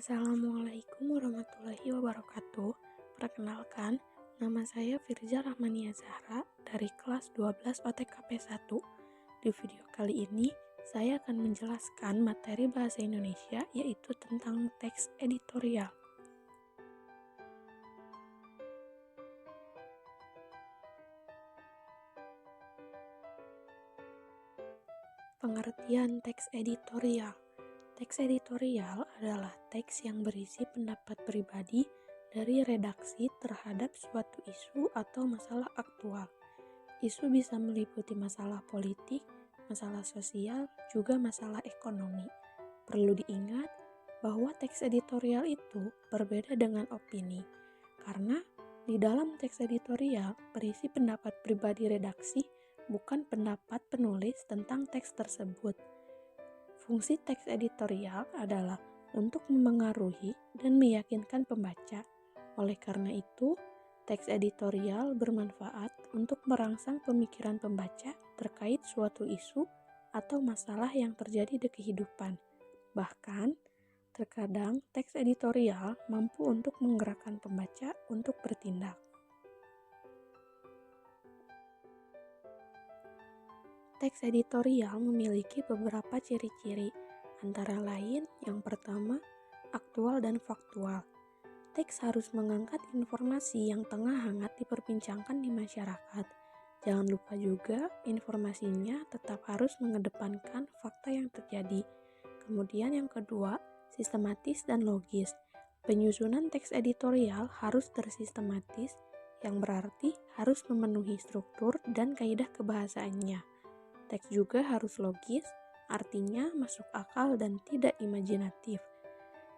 Assalamualaikum warahmatullahi wabarakatuh. Perkenalkan, nama saya Firza Rahmania Zahra dari kelas 12 OTKP 1. Di video kali ini, saya akan menjelaskan materi bahasa Indonesia yaitu tentang teks editorial. Pengertian teks editorial. Teks editorial adalah teks yang berisi pendapat pribadi dari redaksi terhadap suatu isu atau masalah aktual. Isu bisa meliputi masalah politik, masalah sosial, juga masalah ekonomi. Perlu diingat bahwa teks editorial itu berbeda dengan opini, karena di dalam teks editorial berisi pendapat pribadi redaksi, bukan pendapat penulis tentang teks tersebut. Fungsi teks editorial adalah untuk memengaruhi dan meyakinkan pembaca. Oleh karena itu, teks editorial bermanfaat untuk merangsang pemikiran pembaca terkait suatu isu atau masalah yang terjadi di kehidupan. Bahkan, terkadang teks editorial mampu untuk menggerakkan pembaca untuk bertindak. Teks editorial memiliki beberapa ciri-ciri, antara lain yang pertama, aktual dan faktual. Teks harus mengangkat informasi yang tengah hangat diperbincangkan di masyarakat. Jangan lupa juga informasinya tetap harus mengedepankan fakta yang terjadi. Kemudian yang kedua, sistematis dan logis. Penyusunan teks editorial harus tersistematis, yang berarti harus memenuhi struktur dan kaidah kebahasaannya. Teks juga harus logis, artinya masuk akal dan tidak imajinatif.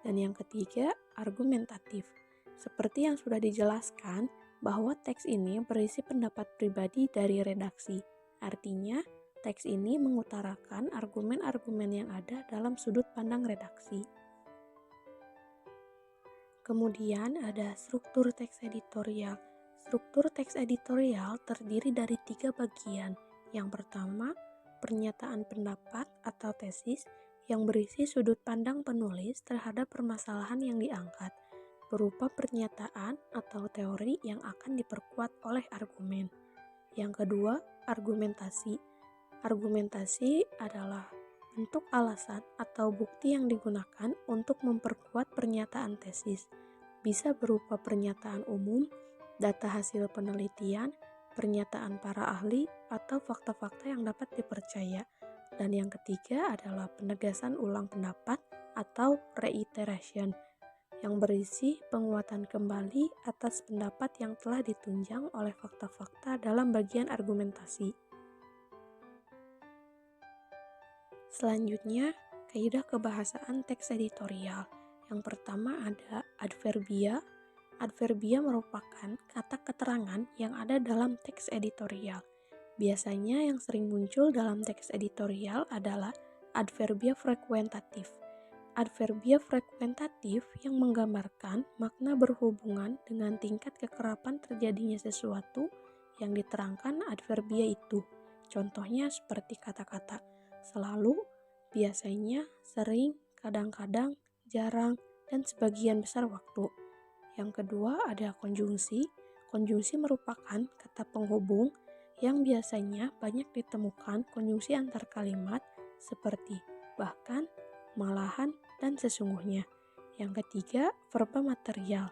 Dan yang ketiga, argumentatif. Seperti yang sudah dijelaskan, bahwa teks ini berisi pendapat pribadi dari redaksi. Artinya, teks ini mengutarakan argumen-argumen yang ada dalam sudut pandang redaksi. Kemudian ada struktur teks editorial. Struktur teks editorial terdiri dari 3 bagian. Yang pertama, pernyataan pendapat atau tesis yang berisi sudut pandang penulis terhadap permasalahan yang diangkat, berupa pernyataan atau teori yang akan diperkuat oleh argumen. Yang kedua, argumentasi. Argumentasi adalah bentuk alasan atau bukti yang digunakan untuk memperkuat pernyataan tesis. Bisa berupa pernyataan umum, data hasil penelitian, pernyataan para ahli, atau fakta-fakta yang dapat dipercaya. Dan yang ketiga adalah penegasan ulang pendapat atau reiteration, yang berisi penguatan kembali atas pendapat yang telah ditunjang oleh fakta-fakta dalam bagian argumentasi. Selanjutnya, kaidah kebahasaan teks editorial. Yang pertama ada adverbia. Adverbia merupakan kata keterangan yang ada dalam teks editorial. Biasanya yang sering muncul dalam teks editorial adalah adverbia frekuentatif. Adverbia frekuentatif yang menggambarkan makna berhubungan dengan tingkat kekerapan terjadinya sesuatu yang diterangkan adverbia itu. Contohnya seperti kata-kata selalu, biasanya, sering, kadang-kadang, jarang, dan sebagian besar waktu. Yang kedua ada konjungsi. Konjungsi merupakan kata penghubung yang biasanya banyak ditemukan konjungsi antar kalimat seperti bahkan, malahan, dan sesungguhnya. Yang ketiga, verba material.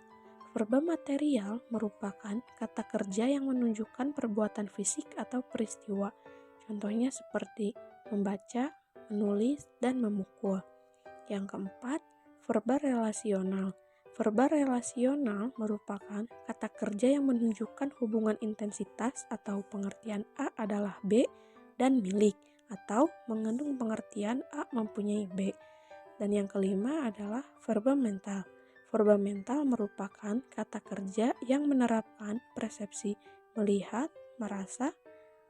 Verba material merupakan kata kerja yang menunjukkan perbuatan fisik atau peristiwa. Contohnya seperti membaca, menulis, dan memukul. Yang keempat, verba relasional. Verba relasional merupakan kata kerja yang menunjukkan hubungan intensitas atau pengertian A adalah B dan milik, atau mengandung pengertian A mempunyai B. Dan yang kelima adalah verba mental. Verba mental merupakan kata kerja yang menerapkan persepsi melihat, merasa,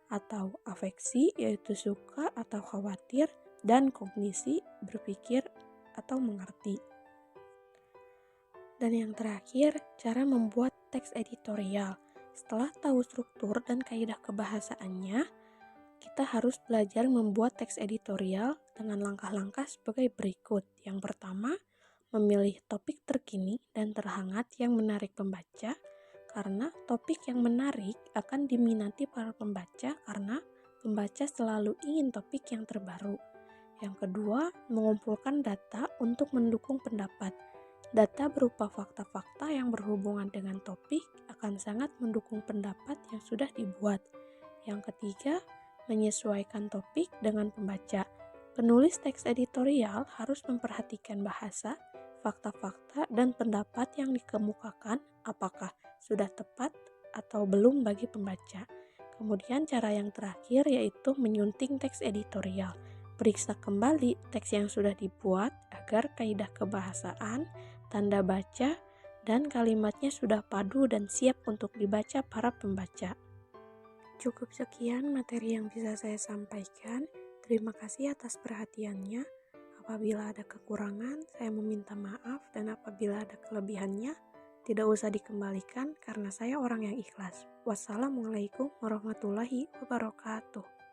atau afeksi yaitu suka atau khawatir, dan kognisi berpikir atau mengerti. Dan yang terakhir, cara membuat teks editorial. Setelah tahu struktur dan kaidah kebahasaannya, kita harus belajar membuat teks editorial dengan langkah-langkah sebagai berikut. Yang pertama, memilih topik terkini dan terhangat yang menarik pembaca, karena topik yang menarik akan diminati para pembaca karena pembaca selalu ingin topik yang terbaru. Yang kedua, mengumpulkan data untuk mendukung pendapat. Data berupa fakta-fakta yang berhubungan dengan topik akan sangat mendukung pendapat yang sudah dibuat. Yang ketiga, menyesuaikan topik dengan pembaca. Penulis teks editorial harus memperhatikan bahasa, fakta-fakta, dan pendapat yang dikemukakan apakah sudah tepat atau belum bagi pembaca. Kemudian cara yang terakhir yaitu menyunting teks editorial. Periksa kembali teks yang sudah dibuat agar kaidah kebahasaan, tanda baca, dan kalimatnya sudah padu dan siap untuk dibaca para pembaca. Cukup sekian materi yang bisa saya sampaikan. Terima kasih atas perhatiannya. Apabila ada kekurangan, saya meminta maaf, dan apabila ada kelebihannya, tidak usah dikembalikan karena saya orang yang ikhlas. Wassalamualaikum warahmatullahi wabarakatuh.